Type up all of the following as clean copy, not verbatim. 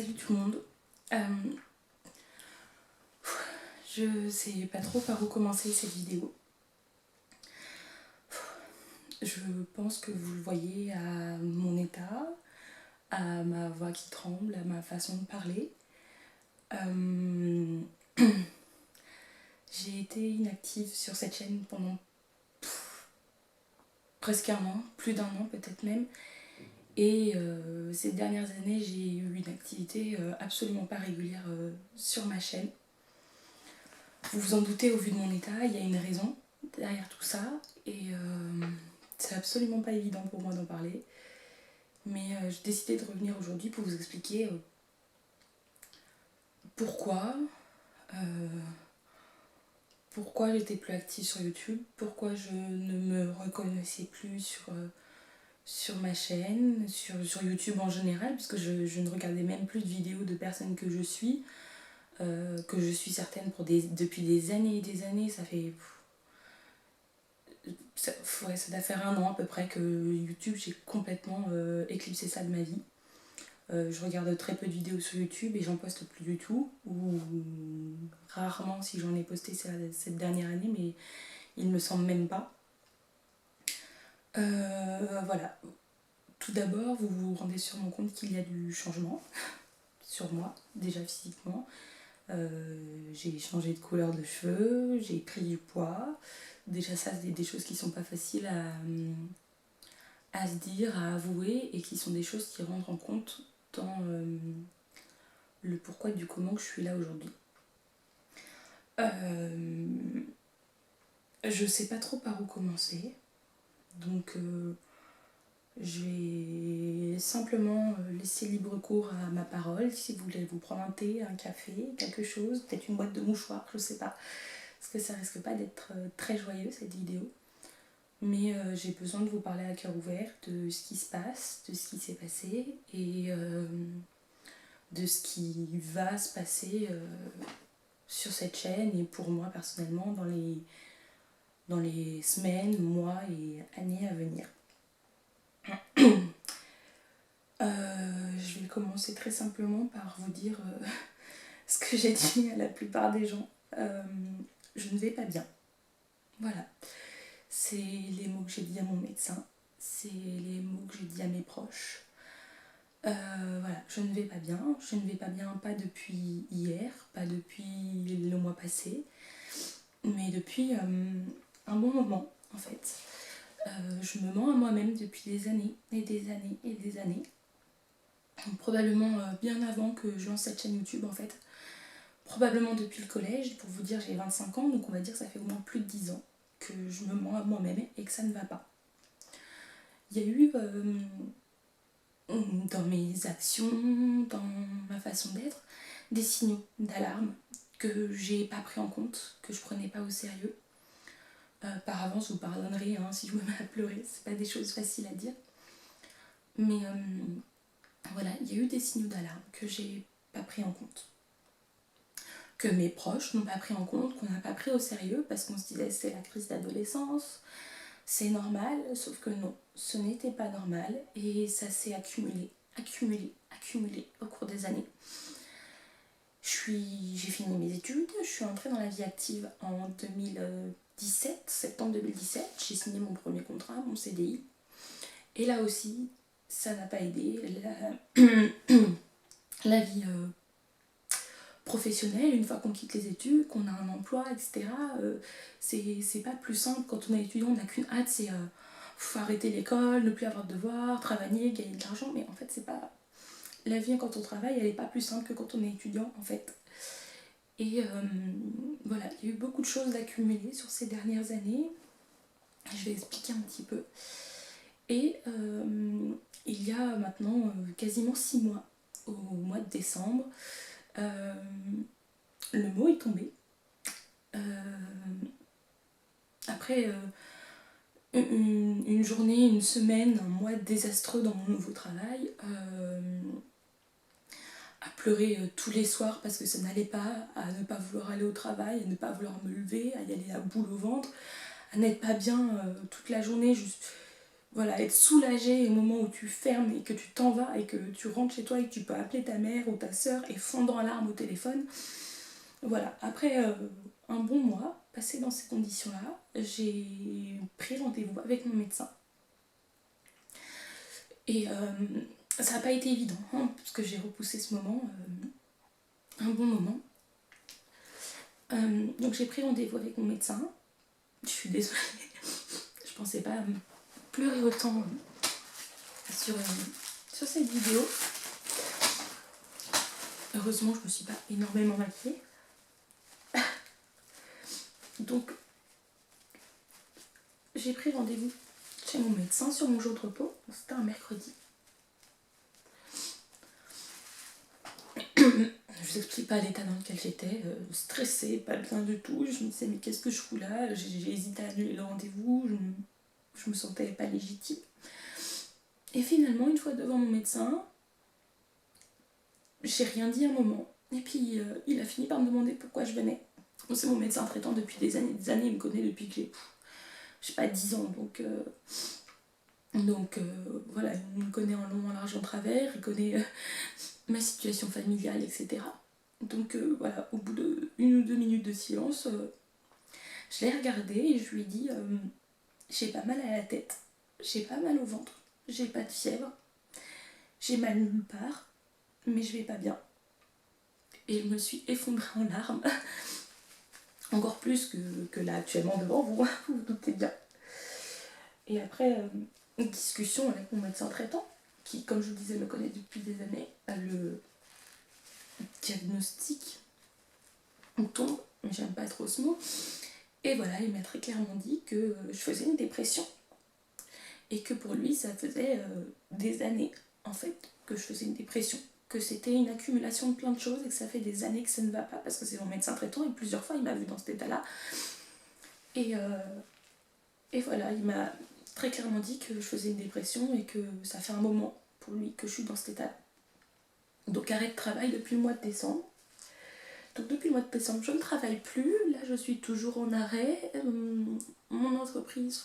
Salut tout le monde. Je sais pas trop par où commencer cette vidéo. Je pense que vous le voyez à mon état, à ma voix qui tremble, à ma façon de parler. J'ai été inactive sur cette chaîne pendant presque un an, plus d'un an peut-être même. Et ces dernières années, j'ai eu une activité absolument pas régulière sur ma chaîne. Vous vous en doutez au vu de mon état, il y a une raison derrière tout ça. Et c'est absolument pas évident pour moi d'en parler. Mais j'ai décidé de revenir aujourd'hui pour vous expliquer pourquoi j'étais plus active sur YouTube, pourquoi je ne me reconnaissais plus sur ma chaîne, sur YouTube en général, puisque je ne regardais même plus de vidéos de personnes que je suis certaine depuis des années et des années. Ça doit faire un an à peu près que YouTube, j'ai complètement éclipsé ça de ma vie. Je regarde très peu de vidéos sur YouTube et j'en poste plus du tout, ou rarement si j'en ai posté cette dernière année, mais il me semble même pas. Voilà. Tout d'abord, vous vous rendez sûrement compte qu'il y a du changement sur moi, déjà physiquement. J'ai changé de couleur de cheveux, j'ai pris du poids. Déjà ça, c'est des choses qui sont pas faciles à se dire, à avouer, et qui sont des choses qui rentrent en compte dans le pourquoi du comment que je suis là aujourd'hui. Je sais pas trop par où commencer, donc je vais simplement laisser libre cours à ma parole. Si vous voulez vous prendre un thé, un café, quelque chose, peut-être une boîte de mouchoirs, je sais pas, parce que ça risque pas d'être très joyeux cette vidéo. Mais j'ai besoin de vous parler à cœur ouvert de ce qui se passe, de ce qui s'est passé et de ce qui va se passer sur cette chaîne et pour moi personnellement dans les semaines, mois et années à venir. Je vais commencer très simplement par vous dire ce que j'ai dit à la plupart des gens. Je ne vais pas bien. Voilà. C'est les mots que j'ai dit à mon médecin, c'est les mots que j'ai dit à mes proches. Voilà, je ne vais pas bien. Je ne vais pas bien, pas depuis hier, pas depuis le mois passé, mais depuis un bon moment en fait. Je me mens à moi-même depuis des années et des années et des années. Probablement bien avant que je lance cette chaîne YouTube en fait. Probablement depuis le collège. Pour vous dire, j'ai 25 ans, donc on va dire que ça fait au moins plus de 10 ans que je me mens à moi-même et que ça ne va pas. Il y a eu dans mes actions, dans ma façon d'être, des signaux d'alarme que j'ai pas pris en compte, que je prenais pas au sérieux. Par avance, je vous pardonnerai si je me mets à pleurer, c'est pas des choses faciles à dire. Mais voilà, il y a eu des signaux d'alarme que j'ai pas pris en compte. Que mes proches n'ont pas pris en compte, qu'on n'a pas pris au sérieux parce qu'on se disait c'est la crise d'adolescence, c'est normal, sauf que non, ce n'était pas normal et ça s'est accumulé au cours des années. J'ai fini mes études, je suis entrée dans la vie active en 2017, septembre 2017, j'ai signé mon premier contrat, mon CDI. Et là aussi, ça n'a pas aidé. La vie professionnelle, une fois qu'on quitte les études, qu'on a un emploi, etc., c'est pas plus simple. Quand on est étudiant, on n'a qu'une hâte, c'est faut arrêter l'école, ne plus avoir de devoirs, travailler, gagner de l'argent, mais en fait c'est pas... La vie quand on travaille, elle est pas plus simple que quand on est étudiant en fait. Et voilà, il y a eu beaucoup de choses accumulées sur ces dernières années. Je vais expliquer un petit peu. Et il y a maintenant quasiment 6 mois, au mois de décembre, le mot est tombé. Après une journée, une semaine, un mois désastreux dans mon nouveau travail, à pleurer tous les soirs parce que ça n'allait pas, à ne pas vouloir aller au travail, à ne pas vouloir me lever, à y aller la boule au ventre, à n'être pas bien toute la journée, juste voilà, être soulagée au moment où tu fermes et que tu t'en vas et que tu rentres chez toi et que tu peux appeler ta mère ou ta soeur et fondre en larmes au téléphone. Voilà, après un bon mois passé dans ces conditions-là, j'ai pris rendez-vous avec mon médecin. Et ça n'a pas été évident, hein, parce que j'ai repoussé ce moment un bon moment. Donc j'ai pris rendez-vous avec mon médecin. Je suis désolée, je pensais pas pleurer autant sur cette vidéo. Heureusement, je me suis pas énormément maquillée. Donc j'ai pris rendez-vous chez mon médecin sur mon jour de repos. C'était un mercredi. Je vous explique pas l'état dans lequel j'étais, stressée, pas bien du tout. Je me disais mais qu'est-ce que je fous là, j'ai hésité à annuler le rendez-vous, je me sentais pas légitime. Et finalement, une fois devant mon médecin, j'ai rien dit un moment. Et puis il a fini par me demander pourquoi je venais. C'est mon médecin traitant depuis des années, il me connaît depuis que j'ai pas 10 ans, donc voilà, il me connaît en long, en large, en travers, il connaît ma situation familiale, etc. Donc voilà, au bout de 1 ou 2 minutes de silence, je l'ai regardé et je lui ai dit j'ai pas mal à la tête, j'ai pas mal au ventre, j'ai pas de fièvre, j'ai mal nulle part, mais je vais pas bien. Et je me suis effondrée en larmes, encore plus que là actuellement devant vous, vous vous doutez bien. Et après une discussion avec mon médecin traitant, qui, comme je vous disais, me connaît depuis des années, le diagnostic tombe, mais j'aime pas trop ce mot. Et voilà, il m'a très clairement dit que je faisais une dépression et que pour lui, ça faisait des années, en fait, que je faisais une dépression. Que c'était une accumulation de plein de choses et que ça fait des années que ça ne va pas parce que c'est mon médecin traitant et plusieurs fois il m'a vu dans cet état-là. Et, et voilà, il m'a très clairement dit que je faisais une dépression et que ça fait un moment pour lui que je suis dans cet état-là. Donc arrêt de travail depuis le mois de décembre. Donc depuis le mois de décembre, je ne travaille plus. Là, je suis toujours en arrêt. L'entreprise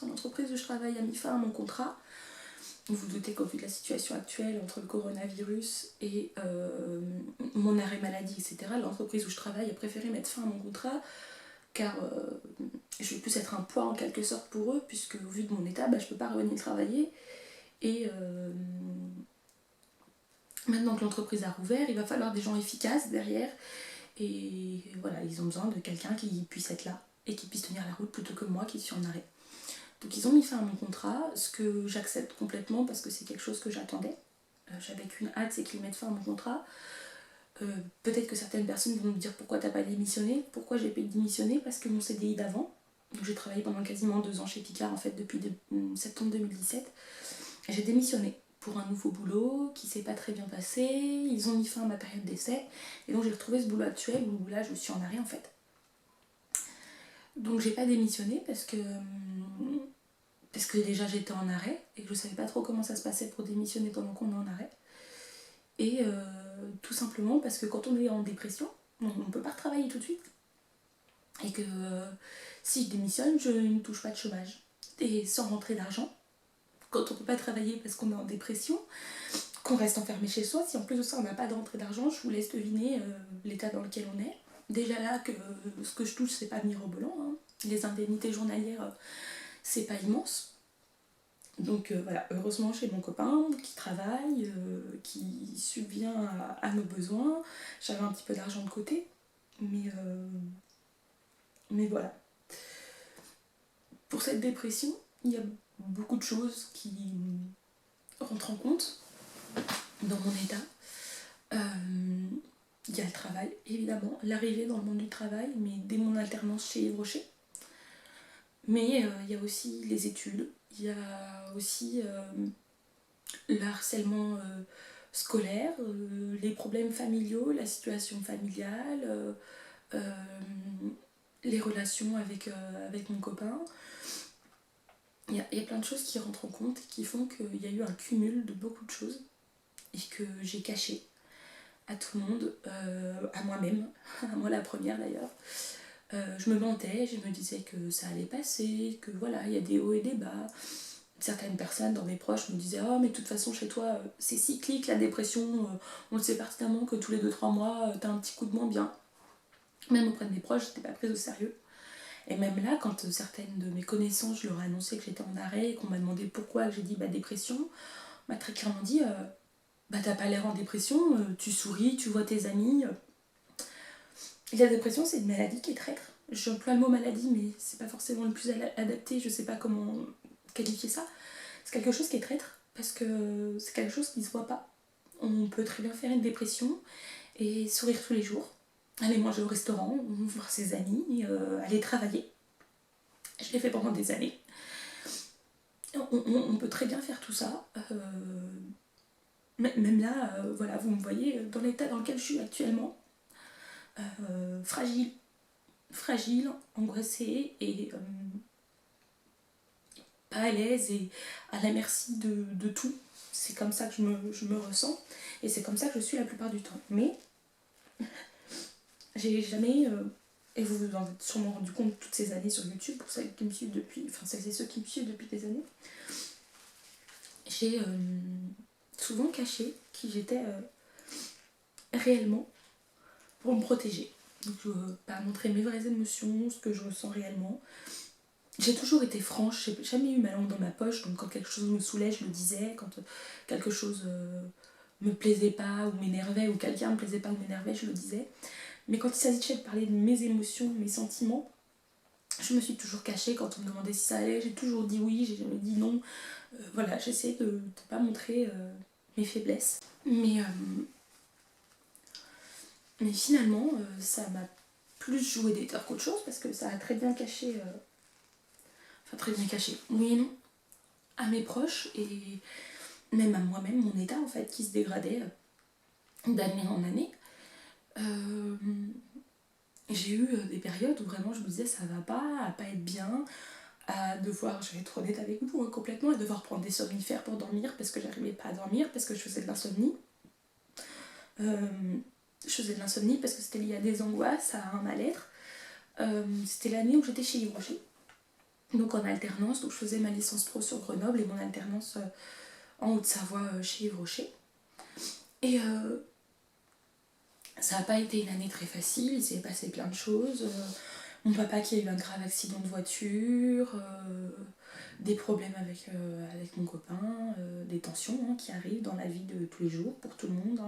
où je travaille a mis fin à mon contrat. Vous vous doutez qu'au vu de la situation actuelle entre le coronavirus et mon arrêt maladie, etc., l'entreprise où je travaille a préféré mettre fin à mon contrat car je vais plus être un poids en quelque sorte pour eux puisque au vu de mon état, je ne peux pas revenir travailler. Et maintenant que l'entreprise a rouvert, il va falloir des gens efficaces derrière. Et voilà, ils ont besoin de quelqu'un qui puisse être là et qui puisse tenir la route plutôt que moi qui suis en arrêt. Donc ils ont mis fin à mon contrat, ce que j'accepte complètement parce que c'est quelque chose que j'attendais. J'avais qu'une hâte, c'est qu'ils mettent fin à mon contrat. Peut-être que certaines personnes vont me dire pourquoi t'as pas démissionné. Pourquoi j'ai pas démissionné? Parce que mon CDI d'avant, donc j'ai travaillé pendant quasiment 2 ans chez Picard en fait depuis septembre 2017, j'ai démissionné pour un nouveau boulot qui s'est pas très bien passé. Ils ont mis fin à ma période d'essai et donc j'ai retrouvé ce boulot actuel où là je suis en arrêt en fait. Donc j'ai pas démissionné parce que déjà j'étais en arrêt et que je savais pas trop comment ça se passait pour démissionner pendant qu'on est en arrêt. Et tout simplement parce que quand on est en dépression, on ne peut pas retravailler tout de suite. Et que si je démissionne, je ne touche pas de chômage. Et sans rentrée d'argent, quand on ne peut pas travailler parce qu'on est en dépression, qu'on reste enfermé chez soi, si en plus de ça on n'a pas de rentrée d'argent, je vous laisse deviner l'état dans lequel on est. Déjà là, que ce que je touche, c'est pas mirobolant. Hein. Les indemnités journalières, c'est pas immense. Donc voilà, heureusement j'ai mon copain qui travaille, qui subvient à nos besoins. J'avais un petit peu d'argent de côté, mais voilà. Pour cette dépression, il y a beaucoup de choses qui rentrent en compte dans mon état. Il y a le travail, évidemment, l'arrivée dans le monde du travail, mais dès mon alternance chez Yves Rocher. Mais il y a aussi les études, il y a aussi le harcèlement scolaire, les problèmes familiaux, la situation familiale, les relations avec mon copain. Il y a plein de choses qui rentrent en compte et qui font qu'il y a eu un cumul de beaucoup de choses et que j'ai caché à tout le monde, à moi-même, à moi la première d'ailleurs. Je me mentais, je me disais que ça allait passer, que voilà, il y a des hauts et des bas. certaines personnes dans mes proches me disaient « Oh mais de toute façon chez toi c'est cyclique la dépression, on le sait pertinemment que tous les 2-3 mois t'as un petit coup de moins bien ». Même auprès de mes proches, j'étais pas prise au sérieux. Et même là, quand certaines de mes connaissances, je leur ai annoncé que j'étais en arrêt et qu'on m'a demandé pourquoi, que j'ai dit dépression, on m'a très clairement dit t'as pas l'air en dépression, tu souris, tu vois tes amis. Et la dépression, c'est une maladie qui est traître. J'emploie le mot maladie, mais c'est pas forcément le plus adapté, je sais pas comment qualifier ça. C'est quelque chose qui est traître parce que c'est quelque chose qui se voit pas. On peut très bien faire une dépression et sourire tous les jours, aller manger au restaurant, voir ses amis, aller travailler. Je l'ai fait pendant des années. On peut très bien faire tout ça. Même là, voilà, vous me voyez dans l'état dans lequel je suis actuellement. Fragile, angoissée et pas à l'aise et à la merci de tout. C'est comme ça que je me ressens et c'est comme ça que je suis la plupart du temps. Mais j'ai jamais, et vous vous en êtes sûrement rendu compte toutes ces années sur YouTube, pour celles qui me suivent depuis, enfin celles et ceux qui me suivent depuis des années, j'ai souvent caché qui j'étais réellement pour me protéger. Donc je veux pas montrer mes vraies émotions, ce que je ressens réellement. J'ai toujours été franche, j'ai jamais eu ma langue dans ma poche, donc quand quelque chose me saoulait, je le disais, quand quelque chose me plaisait pas ou m'énervait, ou quelqu'un me plaisait pas ou m'énervait, je le disais. Mais quand il s'agissait de parler de mes émotions, mes sentiments, je me suis toujours cachée. Quand on me demandait si ça allait, j'ai toujours dit oui, j'ai jamais dit non. Voilà, j'essaie de ne pas montrer mes faiblesses. Mais finalement, ça m'a plus joué des torts qu'autre chose, parce que ça a très bien caché... Enfin, très bien caché, oui et non, à mes proches, et même à moi-même, mon état, en fait, qui se dégradait d'année en année. J'ai eu des périodes où vraiment je me disais ça va pas, à pas être bien, à devoir, je vais être honnête avec vous, complètement, à devoir prendre des somnifères pour dormir parce que j'arrivais pas à dormir, parce que je faisais de l'insomnie. Je faisais de l'insomnie parce que c'était lié à des angoisses, à un mal-être. C'était l'année où j'étais chez Yves Rocher, donc en alternance, donc je faisais ma licence pro sur Grenoble et mon alternance en Haute-Savoie chez Yves Rocher. Et ça n'a pas été une année très facile, il s'est passé plein de choses. Mon papa qui a eu un grave accident de voiture, des problèmes avec mon copain, des tensions qui arrivent dans la vie de tous les jours pour tout le monde.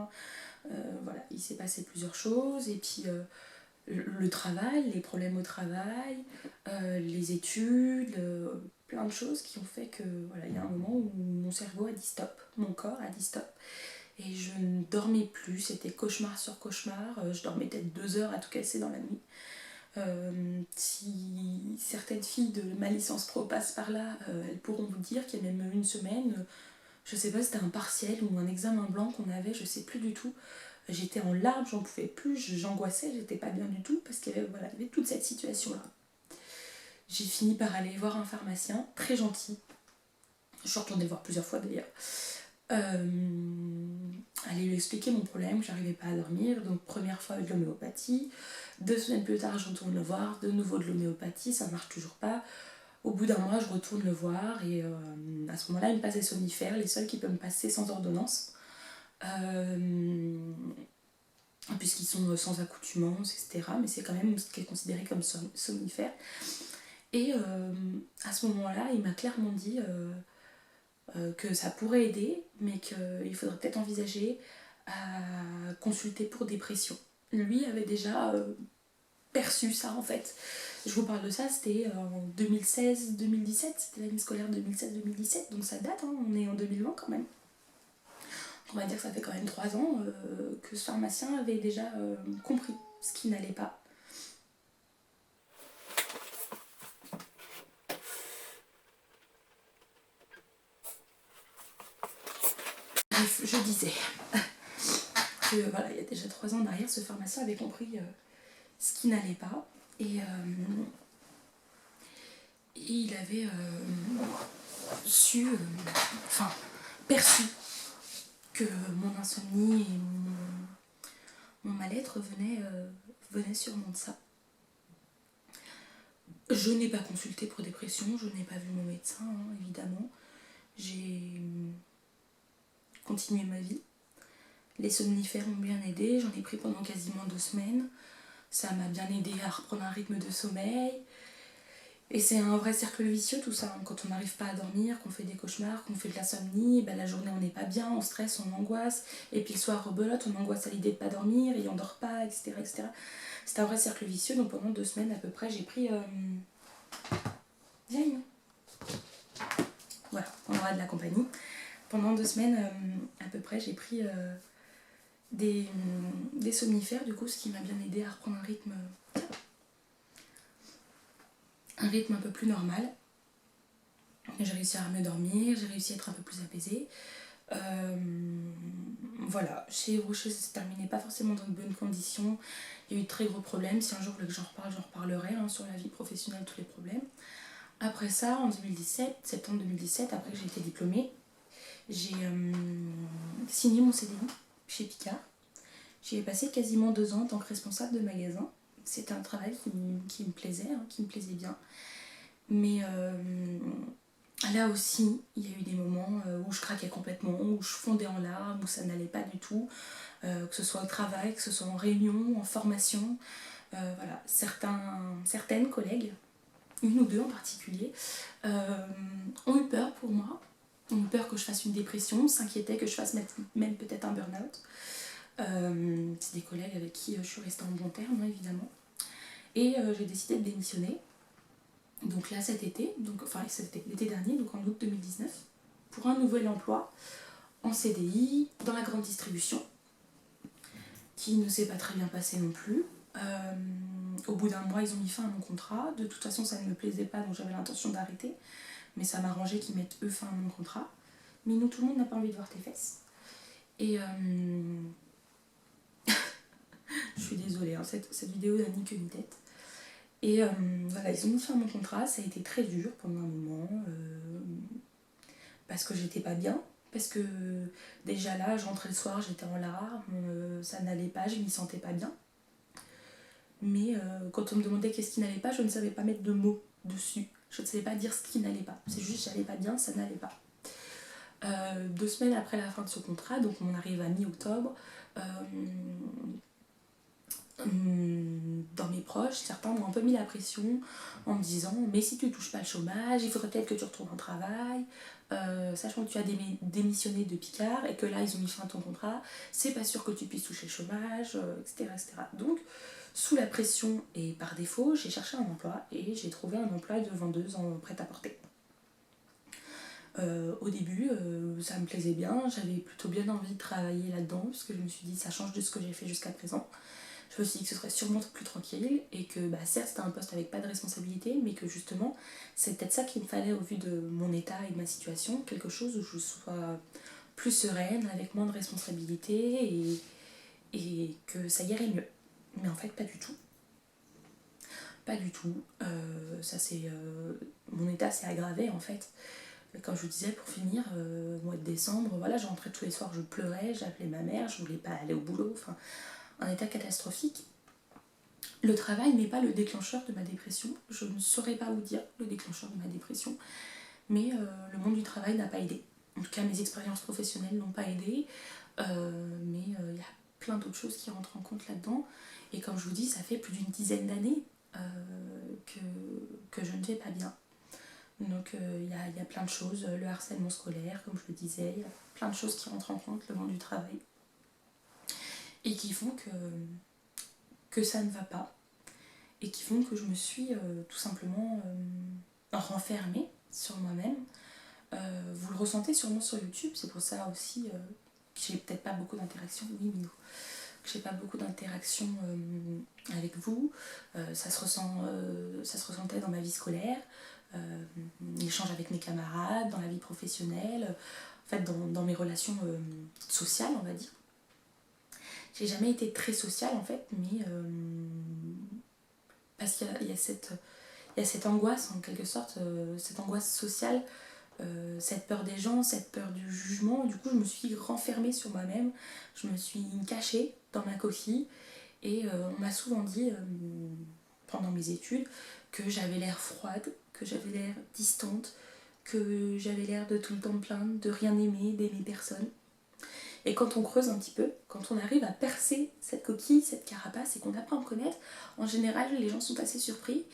Voilà, il s'est passé plusieurs choses, et puis le travail, les problèmes au travail, les études, plein de choses qui ont fait que voilà, il y a un moment où mon cerveau a dit stop, mon corps a dit stop. Et je ne dormais plus, c'était cauchemar sur cauchemar, je dormais peut-être 2 heures à tout casser dans la nuit. Si certaines filles de ma licence pro passent par là, elles pourront vous dire qu'il y a même une semaine, je sais pas, c'était un partiel ou un examen blanc qu'on avait, je sais plus du tout. J'étais en larmes, j'en pouvais plus, j'angoissais, j'étais pas bien du tout parce qu'il y avait toute cette situation-là. J'ai fini par aller voir un pharmacien, très gentil. Je suis retournée le voir plusieurs fois d'ailleurs. Aller lui expliquer mon problème, j'arrivais pas à dormir, donc première fois de l'homéopathie, 2 semaines plus tard je retourne le voir, de nouveau de l'homéopathie, ça marche toujours pas. Au bout d'un mois je retourne le voir et à ce moment-là il me passe des somnifères, les seuls qui peuvent me passer sans ordonnance, puisqu'ils sont sans accoutumance, etc. Mais c'est quand même ce qui est considéré comme somnifère. Et à ce moment-là il m'a clairement dit que ça pourrait aider, mais qu'il faudrait peut-être envisager à consulter pour dépression. Lui avait déjà perçu ça en fait. Je vous parle de ça, c'était en 2016-2017, c'était l'année scolaire 2016-2017, donc ça date, hein, on est en 2020 quand même. On va dire que ça fait quand même 3 ans que ce pharmacien avait déjà compris ce qui n'allait pas. Bref, je disais que voilà, il y a déjà 3 ans derrière, ce pharmacien avait compris ce qui n'allait pas, et il avait perçu que mon insomnie et mon mal-être venaient sûrement de ça. Je n'ai pas consulté pour dépression, je n'ai pas vu mon médecin, hein, évidemment. j'ai continué ma vie. Les somnifères m'ont bien aidé, j'en ai pris pendant quasiment 2 semaines. Ça m'a bien aidé à reprendre un rythme de sommeil. Et c'est un vrai cercle vicieux tout ça, quand on n'arrive pas à dormir, qu'on fait des cauchemars, qu'on fait de l'insomnie, ben la journée on n'est pas bien, on stresse, on angoisse, et puis le soir rebelote, on angoisse à l'idée de pas dormir, et on dort pas, etc. etc. C'est un vrai cercle vicieux, donc pendant 2 semaines à peu près j'ai pris... Viens, voilà, on aura de la compagnie. Pendant 2 semaines à peu près j'ai pris des somnifères, du coup, ce qui m'a bien aidé à reprendre un rythme un peu plus normal. J'ai réussi à mieux dormir, j'ai réussi à être un peu plus apaisée. Voilà, chez Rocher ça s'est terminé pas forcément dans de bonnes conditions. Il y a eu de très gros problèmes. Si un jour vous voulez que j'en reparle, j'en reparlerai sur la vie professionnelle, tous les problèmes. Après ça, en 2017, septembre 2017, après que j'ai été diplômée, j'ai signé mon CDI chez Picard. J'y ai passé quasiment 2 ans en tant que responsable de magasin. C'était un travail qui me plaisait, qui me plaisait bien. Mais là aussi, il y a eu des moments où je craquais complètement, où je fondais en larmes, où ça n'allait pas du tout. Que ce soit au travail, que ce soit en réunion, en formation. Voilà, certaines collègues, une ou deux en particulier, ont eu peur pour moi, ont eu peur que je fasse une dépression, s'inquiétaient que je fasse même peut-être un burn-out. C'est des collègues avec qui je suis restée en bon terme, évidemment. Et j'ai décidé de démissionner. Donc là, l'été dernier, donc en août 2019, pour un nouvel emploi en CDI dans la grande distribution, qui ne s'est pas très bien passé non plus. Au bout d'un mois, ils ont mis fin à mon contrat. De toute façon, ça ne me plaisait pas, donc j'avais l'intention d'arrêter. Mais ça m'arrangeait qu'ils mettent eux fin à mon contrat. Mais nous, tout le monde n'a pas envie de voir tes fesses. Et je suis désolée, cette vidéo n'a ni queue ni tête. Et voilà, ils ont mis fin à mon contrat, ça a été très dur pendant un moment, parce que j'étais pas bien, parce que déjà là, je rentrais le soir, j'étais en larmes, ça n'allait pas, je m'y sentais pas bien. Mais quand on me demandait qu'est-ce qui n'allait pas, je ne savais pas mettre de mots dessus, je ne savais pas dire ce qui n'allait pas, c'est juste j'allais pas bien, ça n'allait pas. 2 semaines après la fin de ce contrat, donc on arrive à mi-octobre, dans mes proches, certains m'ont un peu mis la pression en me disant mais si tu touches pas le chômage, il faudrait peut-être que tu retrouves un travail, sachant que tu as démissionné de Picard et que là ils ont mis fin à ton contrat, c'est pas sûr que tu puisses toucher le chômage, etc., etc. Donc sous la pression et par défaut, j'ai cherché un emploi et j'ai trouvé un emploi de vendeuse en prêt-à-porter. Au début, ça me plaisait bien, j'avais plutôt bien envie de travailler là-dedans parce que je me suis dit ça change de ce que j'ai fait jusqu'à présent. Je me suis dit que ce serait sûrement plus tranquille et que certes c'était un poste avec pas de responsabilité, mais que justement c'est peut-être ça qu'il me fallait au vu de mon état et de ma situation, quelque chose où je sois plus sereine, avec moins de responsabilités et que ça irait mieux. Mais en fait pas du tout. Pas du tout. Mon état s'est aggravé en fait. Comme je vous disais, pour finir, mois de décembre, voilà, je rentrais tous les soirs, je pleurais, j'appelais ma mère, je voulais pas aller au boulot, enfin, un état catastrophique. Le travail n'est pas le déclencheur de ma dépression, je ne saurais pas vous dire le déclencheur de ma dépression, mais le monde du travail n'a pas aidé. En tout cas, mes expériences professionnelles n'ont pas aidé, mais il y a plein d'autres choses qui rentrent en compte là-dedans. Et comme je vous dis, ça fait plus d'une dizaine d'années que je ne vais pas bien. Donc il y a plein de choses, le harcèlement scolaire, comme je le disais, il y a plein de choses qui rentrent en compte, le monde du travail, et qui font que ça ne va pas, et qui font que je me suis tout simplement renfermée sur moi-même. Vous le ressentez sûrement sur YouTube, c'est pour ça aussi que j'ai peut-être pas beaucoup d'interactions, oui Minou, que j'ai pas beaucoup d'interactions avec vous. Ça se ressentait dans ma vie scolaire, l'échange avec mes camarades, dans la vie professionnelle, en fait dans mes relations sociales, on va dire. J'ai jamais été très sociale en fait, mais parce qu'il y a cette angoisse en quelque sorte, cette angoisse sociale, cette peur des gens, cette peur du jugement. Du coup, je me suis renfermée sur moi-même, je me suis cachée dans ma coquille et on m'a souvent dit pendant mes études que j'avais l'air froide, que j'avais l'air distante, que j'avais l'air de tout le temps me plaindre, de rien aimer, d'aimer personne. Et quand on creuse un petit peu, quand on arrive à percer cette coquille, cette carapace et qu'on apprend à me connaître, en général les gens sont assez surpris.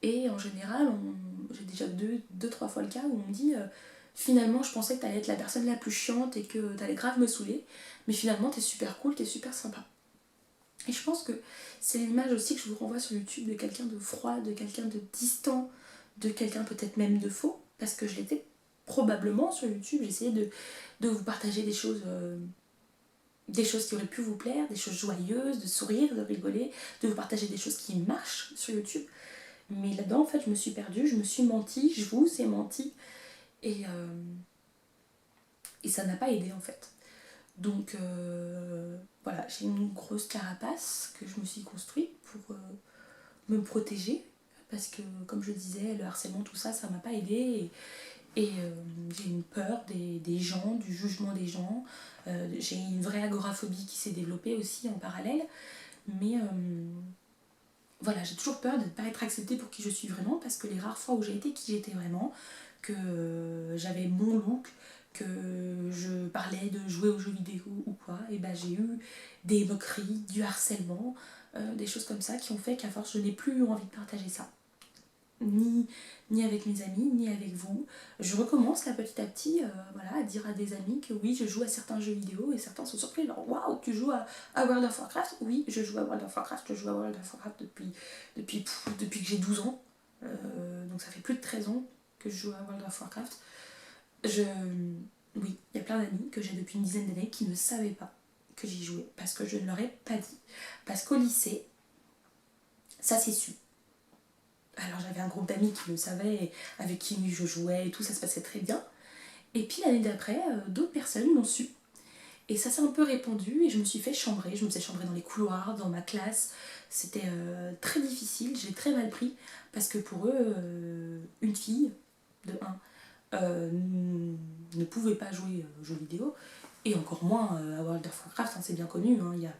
Et en général, j'ai déjà deux, trois fois le cas où on me dit finalement je pensais que t'allais être la personne la plus chiante et que t'allais grave me saouler, mais finalement t'es super cool, t'es super sympa. Et je pense que c'est l'image aussi que je vous renvoie sur YouTube de quelqu'un de froid, de quelqu'un de distant, de quelqu'un peut-être même de faux, parce que je l'étais probablement sur YouTube. J'essayais de vous partager des choses qui auraient pu vous plaire, des choses joyeuses, de sourire, de rigoler, de vous partager des choses qui marchent sur YouTube. Mais là-dedans, en fait, je me suis perdue, je me suis menti, je vous ai menti. Et ça n'a pas aidé, en fait. Donc, voilà, j'ai une grosse carapace que je me suis construite pour me protéger. Parce que, comme je disais, le harcèlement, tout ça, ça m'a pas aidé. Et j'ai une peur des gens, du jugement des gens. J'ai une vraie agoraphobie qui s'est développée aussi en parallèle. Mais voilà, j'ai toujours peur de ne pas être acceptée pour qui je suis vraiment, parce que les rares fois où j'ai été qui j'étais vraiment, que j'avais mon look, que je parlais de jouer aux jeux vidéo ou quoi, et ben j'ai eu des moqueries, du harcèlement, des choses comme ça qui ont fait qu'à force je n'ai plus envie de partager ça. Ni avec mes amis, ni avec vous. Je recommence là petit à petit voilà, à dire à des amis que oui, je joue à certains jeux vidéo et certains sont surpris. Genre, waouh, tu joues à World of Warcraft? Oui, je joue à World of Warcraft. Je joue à World of Warcraft depuis que j'ai 12 ans. Donc ça fait plus de 13 ans que je joue à World of Warcraft. Oui, il y a plein d'amis que j'ai depuis une dizaine d'années qui ne savaient pas que j'y jouais parce que je ne leur ai pas dit. Parce qu'au lycée, ça s'est su. Alors j'avais un groupe d'amis qui le savaient, avec qui je jouais et tout, ça se passait très bien. Et puis l'année d'après, d'autres personnes l'ont su. Et ça s'est un peu répandu et je me suis fait chambrer. Je me suis chambrée dans les couloirs, dans ma classe. C'était très difficile, j'ai très mal pris. Parce que pour eux, une fille, de 1, ne pouvait pas jouer aux jeux vidéo. Et encore moins à World of Warcraft, hein, c'est bien connu. Hein, il y a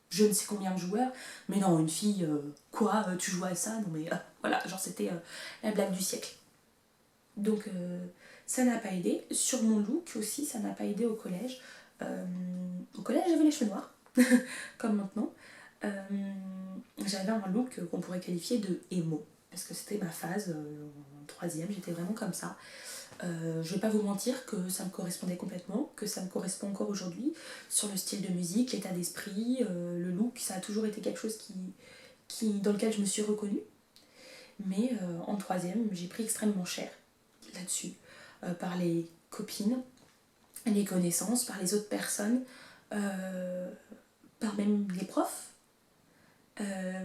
je ne sais combien de joueurs, mais non, une fille, quoi, tu joues à ça? Non mais voilà, genre c'était la blague du siècle. Donc ça n'a pas aidé. Sur mon look aussi, ça n'a pas aidé au collège. Au collège, j'avais les cheveux noirs, comme maintenant. J'avais un look qu'on pourrait qualifier de emo, parce que c'était ma phase en troisième, j'étais vraiment comme ça. Je vais pas vous mentir que ça me correspondait complètement, que ça me correspond encore aujourd'hui, sur le style de musique, l'état d'esprit, le look, ça a toujours été quelque chose dans lequel je me suis reconnue. Mais en troisième, j'ai pris extrêmement cher là-dessus, par les copines, les connaissances, par les autres personnes, par même les profs,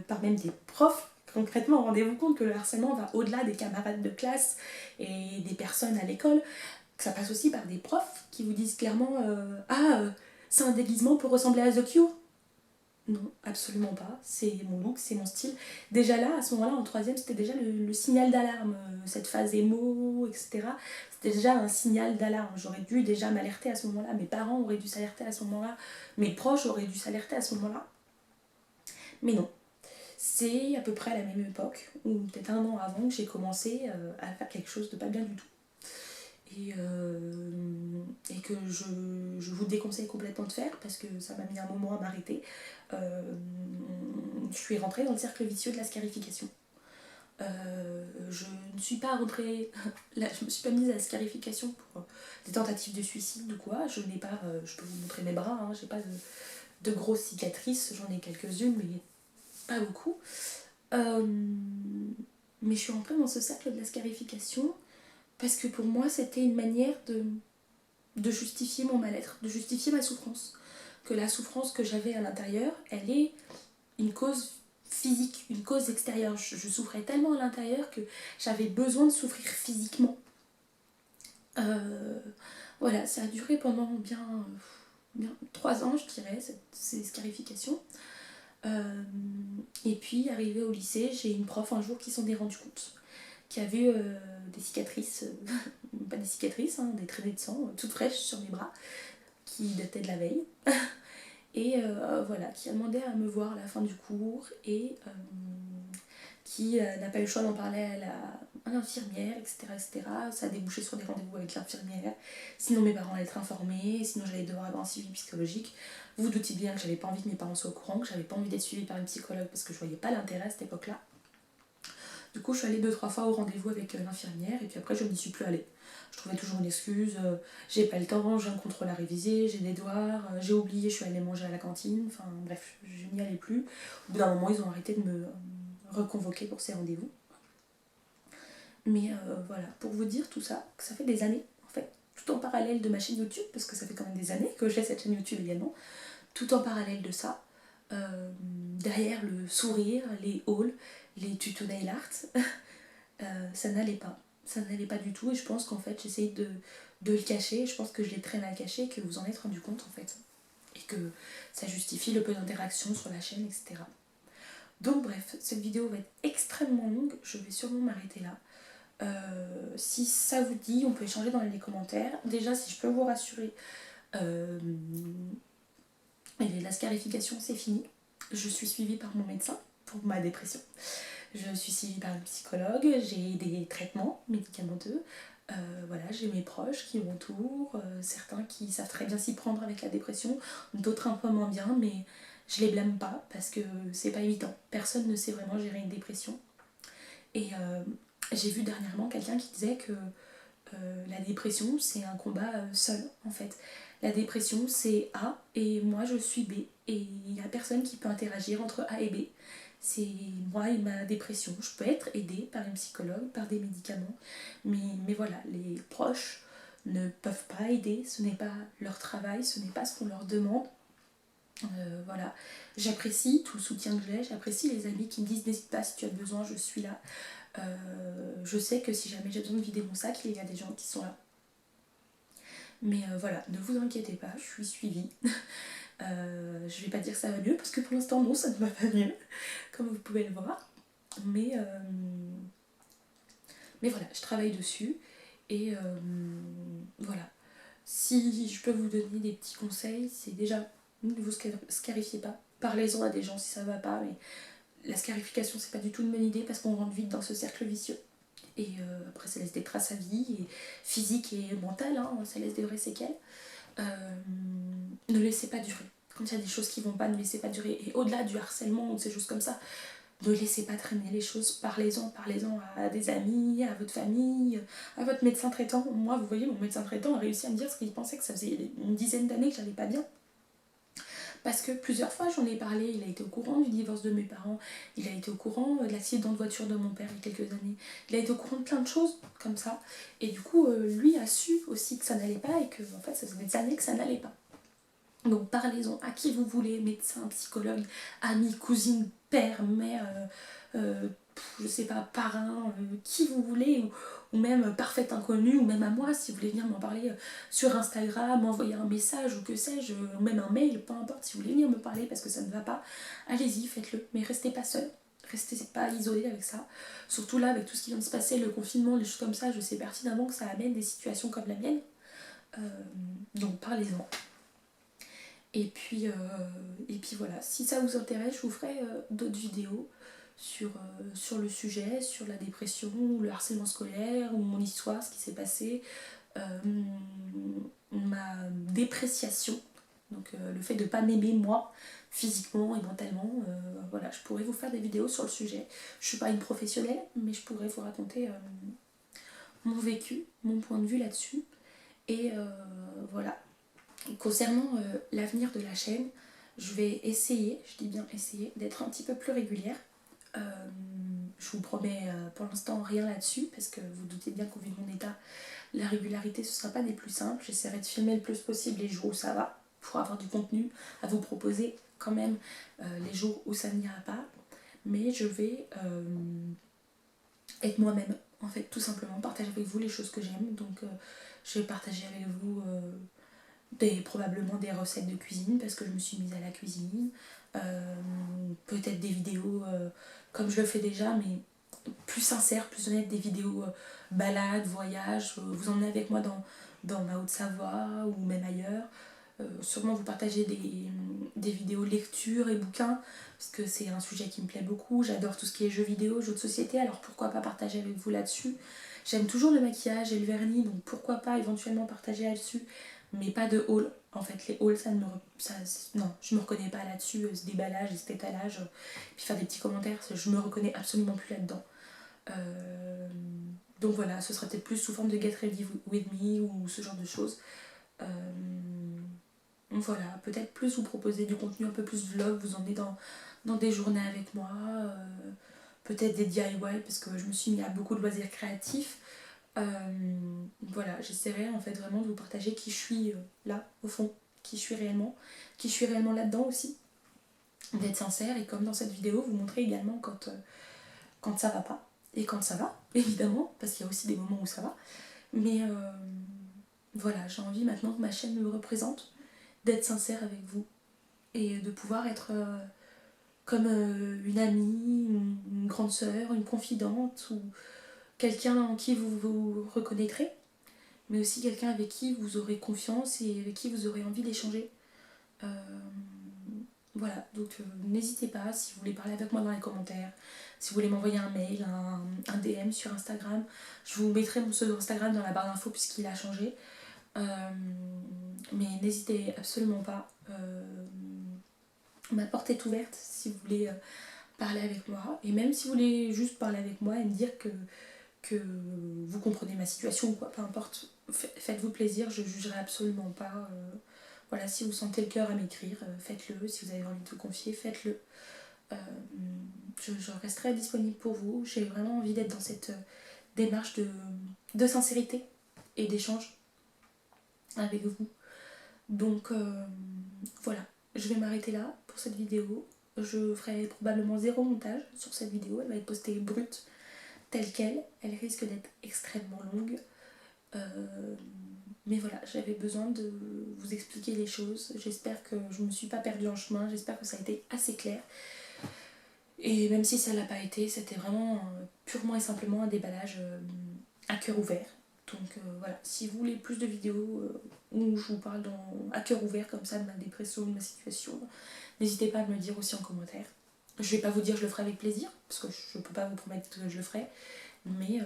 par même des profs. Concrètement, rendez-vous compte que le harcèlement va au-delà des camarades de classe et des personnes à l'école, que ça passe aussi par des profs qui vous disent clairement c'est un déguisement pour ressembler à The Cure. Non, absolument pas. C'est mon look, c'est mon style. Déjà là, à ce moment-là, en troisième, c'était déjà le signal d'alarme. Cette phase émo, etc. C'était déjà un signal d'alarme. J'aurais dû déjà m'alerter à ce moment-là. Mes parents auraient dû s'alerter à ce moment-là. Mes proches auraient dû s'alerter à ce moment-là. Mais non. C'est à peu près à la même époque, ou peut-être un an avant, que j'ai commencé à faire quelque chose de pas bien du tout. Et que je vous déconseille complètement de faire parce que ça m'a mis un moment à m'arrêter. Je suis rentrée dans le cercle vicieux de la scarification. Je ne suis pas rentrée là, je me suis pas mise à la scarification pour des tentatives de suicide ou quoi. Je n'ai pas je peux vous montrer mes bras, hein, j'ai pas de grosses cicatrices, j'en ai quelques-unes mais pas beaucoup. Mais je suis rentrée dans ce cercle de la scarification parce que pour moi c'était une manière de justifier mon mal-être, de justifier ma souffrance. Que la souffrance que j'avais à l'intérieur, elle est une cause physique, une cause extérieure. Je souffrais tellement à l'intérieur que j'avais besoin de souffrir physiquement. Voilà, ça a duré pendant bien 3 ans, je dirais, ces scarifications. Et puis, arrivé au lycée, j'ai une prof un jour qui s'en est rendu compte, qui a vu des cicatrices, pas des cicatrices, hein, des traînées de sang toutes fraîches sur mes bras, qui dataient de la veille. Et voilà, qui a demandé à me voir à la fin du cours et qui n'a pas eu le choix d'en parler à l'infirmière, etc., etc. Ça a débouché sur des rendez-vous avec l'infirmière. Sinon mes parents allaient être informés, sinon j'allais devoir avoir un suivi psychologique. Vous vous doutez bien que j'avais pas envie que mes parents soient au courant, que j'avais pas envie d'être suivie par une psychologue parce que je voyais pas l'intérêt à cette époque-là. Du coup, je suis allée 2-3 fois au rendez-vous avec l'infirmière et puis après, je n'y suis plus allée. Je trouvais toujours une excuse, j'ai pas le temps, j'ai un contrôle à réviser, j'ai des devoirs, j'ai oublié, je suis allée manger à la cantine, enfin bref, je n'y allais plus. Au bout d'un moment, ils ont arrêté de me reconvoquer pour ces rendez-vous. Mais voilà, pour vous dire tout ça, que ça fait des années, en fait, tout en parallèle de ma chaîne YouTube, parce que ça fait quand même des années que j'ai cette chaîne YouTube également, tout en parallèle de ça, derrière le sourire, les hauls, les tutos nail art, ça n'allait pas. Ça n'allait pas du tout et je pense qu'en fait j'essaye de le cacher, je pense que je l'ai très mal caché et que vous en êtes rendu compte en fait. Et que ça justifie le peu d'interaction sur la chaîne, etc. Donc bref, cette vidéo va être extrêmement longue, je vais sûrement m'arrêter là. Si ça vous dit, on peut échanger dans les commentaires. Déjà, si je peux vous rassurer, la scarification c'est fini. Je suis suivie par mon médecin pour ma dépression. Je suis suivie par une psychologue, j'ai des traitements médicamenteux. Voilà, j'ai mes proches qui m'entourent, certains qui savent très bien s'y prendre avec la dépression, d'autres un peu moins bien, mais je les blâme pas parce que c'est pas évident. Personne ne sait vraiment gérer une dépression. Et j'ai vu dernièrement quelqu'un qui disait que la dépression c'est un combat seul en fait. La dépression c'est A et moi je suis B et il n'y a personne qui peut interagir entre A et B. C'est moi et ma dépression. Je peux être aidée par une psychologue, par des médicaments, mais voilà, les proches ne peuvent pas aider, ce n'est pas leur travail, ce n'est pas ce qu'on leur demande. Voilà, j'apprécie tout le soutien que j'ai, j'apprécie les amis qui me disent n'hésite pas si tu as besoin, je suis là. Je sais que si jamais j'ai besoin de vider mon sac, il y a des gens qui sont là. Mais voilà, ne vous inquiétez pas, je suis suivie. Je vais pas dire que ça va mieux parce que pour l'instant non, ça ne va pas mieux, comme vous pouvez le voir. Mais voilà, je travaille dessus et voilà. Si je peux vous donner des petits conseils, c'est déjà ne vous scarifiez pas. Parlez-en à des gens si ça va pas, mais la scarification c'est pas du tout une bonne idée parce qu'on rentre vite dans ce cercle vicieux. Et après ça laisse des traces à vie, et physiques et mentales, hein, ça laisse des vraies séquelles. Ne laissez pas durer. Quand il y a des choses qui vont pas, ne laissez pas durer. Et au-delà du harcèlement ou de ces choses comme ça, ne laissez pas traîner les choses, parlez-en à des amis, à votre famille, à votre médecin traitant. Moi, vous voyez, mon médecin traitant a réussi à me dire ce qu'il pensait que ça faisait une dizaine d'années que j'allais pas bien. Parce que plusieurs fois j'en ai parlé, il a été au courant du divorce de mes parents, il a été au courant de l'accident de voiture de mon père il y a quelques années, il a été au courant de plein de choses comme ça. Et du coup, lui a su aussi que ça n'allait pas et que en fait, ça faisait des années que ça n'allait pas. Donc parlez-en à qui vous voulez, médecin, psychologue, amis, cousine, père, mère, je sais pas, parrain, qui vous voulez, ou même parfait inconnu, ou même à moi, si vous voulez venir m'en parler sur Instagram, m'envoyer un message, ou que sais-je, ou même un mail, peu importe, si vous voulez venir me parler parce que ça ne va pas, allez-y, faites-le, mais restez pas seul. Restez pas isolé avec ça. Surtout là, avec tout ce qui vient de se passer, le confinement, les choses comme ça, je sais pertinemment que ça amène des situations comme la mienne. Donc parlez-en. Et puis voilà, si ça vous intéresse, je vous ferai d'autres vidéos sur le sujet, sur la dépression, le harcèlement scolaire, ou mon histoire, ce qui s'est passé, ma dépréciation, donc le fait de ne pas m'aimer moi, physiquement et mentalement. Voilà, je pourrais vous faire des vidéos sur le sujet. Je ne suis pas une professionnelle, mais je pourrais vous raconter mon vécu, mon point de vue là-dessus. Et voilà. Concernant l'avenir de la chaîne, je vais essayer, je dis bien essayer, d'être un petit peu plus régulière. Je vous promets pour l'instant rien là-dessus, parce que vous doutez bien qu'au vu de mon état, la régularité ce sera pas des plus simples. J'essaierai de filmer le plus possible les jours où ça va, pour avoir du contenu à vous proposer quand même les jours où ça n'ira pas. Mais je vais être moi-même, en fait, tout simplement, partager avec vous les choses que j'aime. Donc je vais partager avec vous probablement des recettes de cuisine parce que je me suis mise à la cuisine, peut-être des vidéos comme je le fais déjà mais plus sincères, plus honnêtes, des vidéos balades, voyages, vous emmenez avec moi dans ma Haute-Savoie ou même ailleurs, sûrement vous partager des vidéos lecture et bouquins, parce que c'est un sujet qui me plaît beaucoup. J'adore tout ce qui est jeux vidéo, jeux de société, alors pourquoi pas partager avec vous là-dessus. J'aime toujours le maquillage et le vernis, donc pourquoi pas éventuellement partager là-dessus, mais pas de haul. En fait, les hauls, non, je me reconnais pas là-dessus, ce déballage et cet étalage, puis faire des petits commentaires, je me reconnais absolument plus là-dedans. Donc voilà, ce sera peut-être plus sous forme de Get Ready With Me ou ce genre de choses. Voilà, peut-être plus vous proposer du contenu un peu plus vlog, vous emmener dans des journées avec moi, peut-être des DIY parce que je me suis mis à beaucoup de loisirs créatifs. Voilà, j'essaierai en fait vraiment de vous partager qui je suis là, au fond, qui je suis réellement là-dedans aussi, d'être sincère et comme dans cette vidéo, vous montrer également quand ça va pas et quand ça va, évidemment, parce qu'il y a aussi des moments où ça va. Mais voilà, j'ai envie maintenant que ma chaîne me représente, d'être sincère avec vous et de pouvoir être comme une amie, une grande sœur, une confidente ou quelqu'un en qui vous vous reconnaîtrez, mais aussi quelqu'un avec qui vous aurez confiance et avec qui vous aurez envie d'échanger. Voilà, donc n'hésitez pas si vous voulez parler avec moi dans les commentaires, si vous voulez m'envoyer un mail, un DM sur Instagram. Je vous mettrai mon pseudo Instagram dans la barre d'infos puisqu'il a changé. Mais n'hésitez absolument pas. Ma porte est ouverte si vous voulez parler avec moi. Et même si vous voulez juste parler avec moi et me dire que vous comprenez ma situation ou quoi, peu importe, faites-vous plaisir, je jugerai absolument pas. Voilà, si vous sentez le cœur à m'écrire, faites-le. Si vous avez envie de vous confier, faites-le. Je resterai disponible pour vous. J'ai vraiment envie d'être dans cette démarche de sincérité et d'échange avec vous. Donc voilà, je vais m'arrêter là pour cette vidéo. Je ferai probablement 0 montage sur cette vidéo. Elle va être postée brute, telle qu'elle. Elle risque d'être extrêmement longue. Mais voilà, j'avais besoin de vous expliquer les choses. J'espère que je ne me suis pas perdue en chemin. J'espère que ça a été assez clair. Et même si ça ne l'a pas été, c'était vraiment purement et simplement un déballage à cœur ouvert. Donc voilà, si vous voulez plus de vidéos où je vous parle à cœur ouvert comme ça de ma dépression, de ma situation, n'hésitez pas à me le dire aussi en commentaire. Je vais pas vous dire que je le ferai avec plaisir, parce que je peux pas vous promettre que je le ferai, mais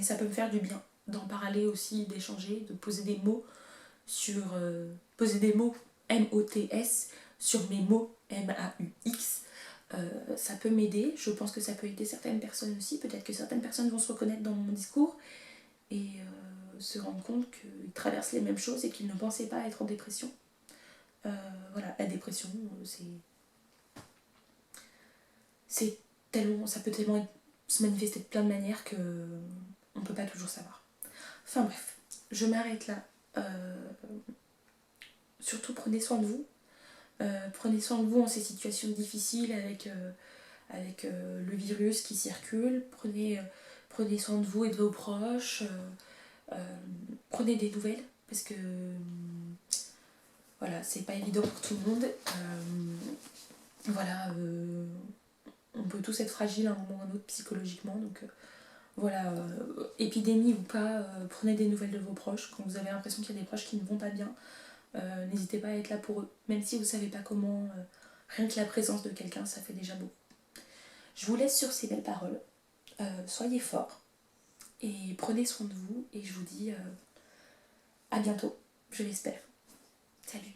ça peut me faire du bien d'en parler aussi, d'échanger, de poser des mots sur... poser des mots M-O-T-S sur mes mots M-A-U-X. Ça peut m'aider, je pense que ça peut aider certaines personnes aussi, peut-être que certaines personnes vont se reconnaître dans mon discours et se rendre compte qu'ils traversent les mêmes choses et qu'ils ne pensaient pas être en dépression. Voilà, la dépression, c'est tellement, ça peut tellement se manifester de plein de manières que on peut pas toujours savoir. Enfin bref, je m'arrête là. Surtout prenez soin de vous. Prenez soin de vous en ces situations difficiles avec le virus qui circule. Prenez soin de vous et de vos proches. Prenez des nouvelles parce que voilà, c'est pas évident pour tout le monde. Voilà, on peut tous être fragiles à un moment ou à un autre psychologiquement. Donc voilà, épidémie ou pas, prenez des nouvelles de vos proches. Quand vous avez l'impression qu'il y a des proches qui ne vont pas bien, n'hésitez pas à être là pour eux. Même si vous savez pas comment, rien que la présence de quelqu'un, ça fait déjà beaucoup. Je vous laisse sur ces belles paroles. Soyez forts et prenez soin de vous. Et je vous dis à bientôt, je l'espère. Salut.